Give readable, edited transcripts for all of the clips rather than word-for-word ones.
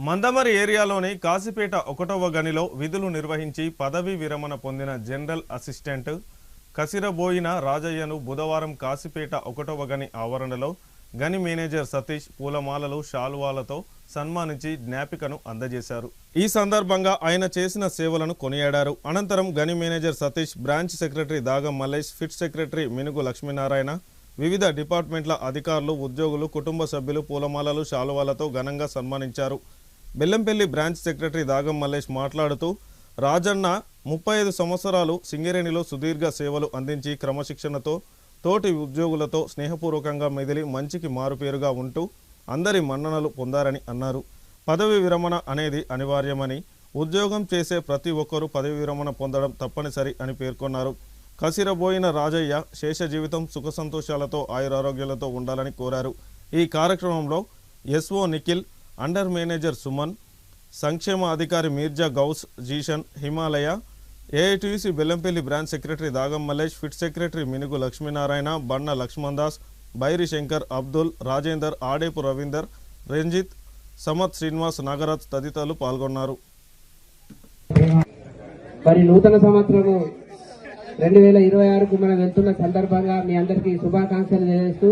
మందమరి ఏరియాలోని కాసిపేట 1వ గనిలో విధులు నిర్వహించి పదవీ విరమణ పొందిన జనరల్ అసిస్టెంట్ కసిరబోయిన రాజయ్యను బుధవారం కాసిపేట 1వ గని ఆవరణలో గని మేనేజర్ సతీష్ పూలమాలలు శాలువాలతో సన్మానించి జ్ఞాపికను అందజేశారు। ఈ సందర్భంగా ఆయన చేసిన సేవలను కొనియాడారు। అనంతరం గని manager Satish, branch secretary Dagam Mallesh, pit secretary Minugu Lakshminarayana, వివిధ డిపార్ట్మెంట్ల అధికారులు, ఉద్యోగులు, కుటుంబ సభ్యులు పూలమాలలు శాలువాలతో ఘనంగా సన్మానించారు। బెల్లంపల్లి బ్రాంచ్ సెక్రటరీ దాగం మల్లేష్ మాట్లాడుతూ, రాజన్న 35 సంవత్సరాలు సింగరేణిలో సుదీర్ఘ సేవలు అందించి క్రమశిక్షణతో తోటి ఉద్యోగులతో స్నేహపూర్వకంగా మెదిలి మంచికి మారుపేరుగా ఉంటూ అందరి మన్ననలు పొందారని అన్నారు। పదవి విరమణ అనేది అనివార్యమని, ఉద్యోగం చేసే ప్రతి ఒక్కరూ పదవి విరమణ పొందడం తప్పనిసరి అని పేర్కొన్నారు। కసిరబోయిన రాజయ్య శేష జీవితం సుఖ సంతోషాలతో ఆయురారోగ్యాలతో ఉండాలని కోరారు। ఈ కార్యక్రమంలో SO Nikhil, under manager Suman, సంక్షేమ అధికారి Mirza Gous, Zeeshan, Himalaya, AITC Bellampalli branch secretary Dagam Mallesh, pit secretary Minugu Lakshminarayana, Banda Laxman Das, Bairi Shankar, Abdul, Rajender, Adepu Ravinder, Ranjith, సమత్ Srinivas, Nagaraj తదితరులు పాల్గొన్నారు। మరి నూతన సంవత్సరము 2026కు మనం వెళ్తున్న సందర్భంగా మీ అందరికీ శుభాకాంక్షలు తెలియజేస్తూ,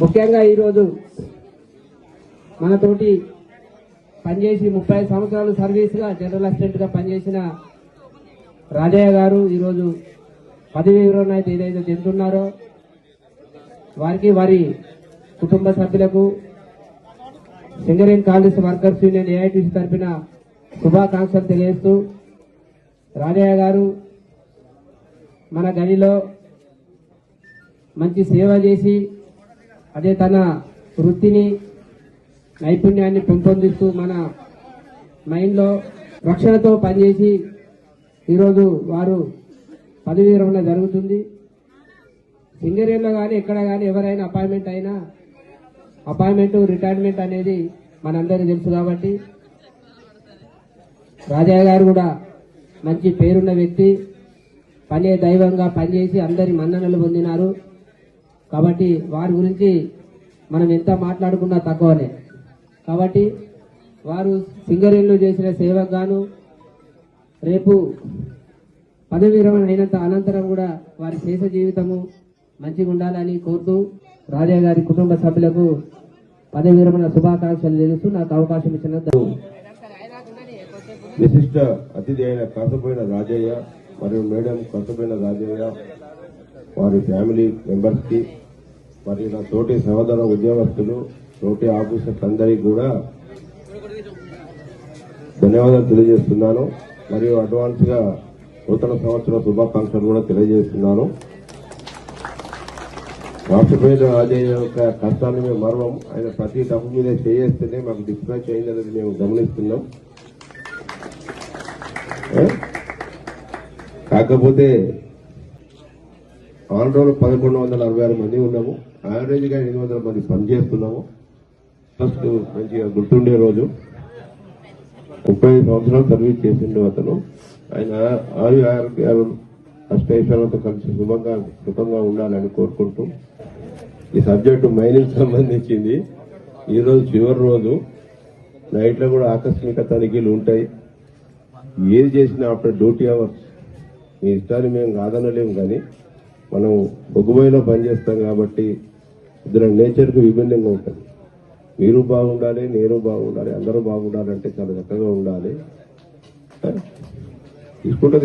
ముఖ్యంగా ఈరోజు మనతోటి పనిచేసి 30 సంవత్సరాలు సర్వీస్గా జనరల్ అసిస్టెంట్గా పనిచేసిన రాజయ్య గారు ఈరోజు పదవి విరమణ అయితే ఏదైతే చెందుతున్నారో వారికి, వారి కుటుంబ సభ్యులకు Singareni Congress workers union AITC తరఫున శుభాకాంక్షలు తెలియజేస్తూ, రాజయ్య గారు మన గనిలో మంచి సేవ చేసి అదే తన వృత్తిని నైపుణ్యాన్ని పెంపొందిస్తూ మన మైండ్లో రక్షణతో పనిచేసి ఈరోజు వారు పదవి విరమణ జరుగుతుంది। సింగరేణిలో కానీ ఎక్కడ కానీ ఎవరైనా అపాయింట్మెంట్ రిటైర్మెంట్ అనేది మనందరికీ తెలుసు కాబట్టి రాజయ్య గారు కూడా మంచి పేరున్న వ్యక్తి, పనే దైవంగా పనిచేసి అందరి మన్ననలు పొందినారు కాబట్టి వారి గురించి మనం ఎంత మాట్లాడుకున్నా తక్కువనే। కాబట్టి వారు సింగరేణిలో చేసిన సేవకు గాను రేపు పదవి విరమణ అయినంత అనంతరం కూడా వారి శేష జీవితము మంచిగా ఉండాలని కోరుతూ రాజయ్య గారి కుటుంబ సభ్యులకు పదవి విరమణ శుభాకాంక్షలు తెలుస్తూ నాకు అవకాశం ఇచ్చిన విశిష్ట అతిథి అయిన కసపోయిన రాజయ్య మరియు మేడం కసపోయిన రాజయ్య, వారి ఫ్యామిలీ మెంబర్స్ కి మరియు నా తోటి సహోదర ఉద్యోగస్తులు, తోటి ఆఫీసర్స్ అందరికీ కూడా ధన్యవాదాలు తెలియజేస్తున్నాను। మరియు అడ్వాన్స్ గా నూతన సంవత్సర శుభాకాంక్షలు కూడా తెలియజేస్తున్నాను। రాష్ట్రపేట రాజయ్య యొక్క కష్టాన్ని మేము మర్వం, ఆయన ప్రతి డబ్బు మీద చేస్తేనే మాకు డిస్పాచ్ అయిందనేది మేము గమనిస్తున్నాం। కాకపోతే ఆన్ రోల్ 1146 మంది ఉన్నాము, యావరేజ్ గా 800 మంది పనిచేస్తున్నాము। ఫస్ట్ మంచిగా గుర్తుండే రోజు 35 సంవత్సరాలు సర్వీస్ చేసిండు అతను। ఆయన ఆరోగ్యాలు అష్టైశ్వర్యాలతో కలిసి సుఖంగా ఉండాలని కోరుకుంటూ, ఈ సబ్జెక్టు మైనింగ్ సంబంధించింది ఈ రోజు చివరి రోజు, నైట్ లో కూడా ఆకస్మిక తనిఖీలు ఉంటాయి। ఏది చేసినా ఆఫ్టర్ డ్యూటీ అవర్స్ మీ ఇష్టాన్ని మేము కాదనలేము, కానీ మనం బొగ్గుబోయిలో పనిచేస్తాం కాబట్టి ఇద్దరు నేచర్కు విభిన్నంగా ఉంటుంది। మీరు బాగుండాలి, నేను బాగుండాలి, అందరూ బాగుండాలంటే చాలా చక్కగా ఉండాలి। తీసుకుంటే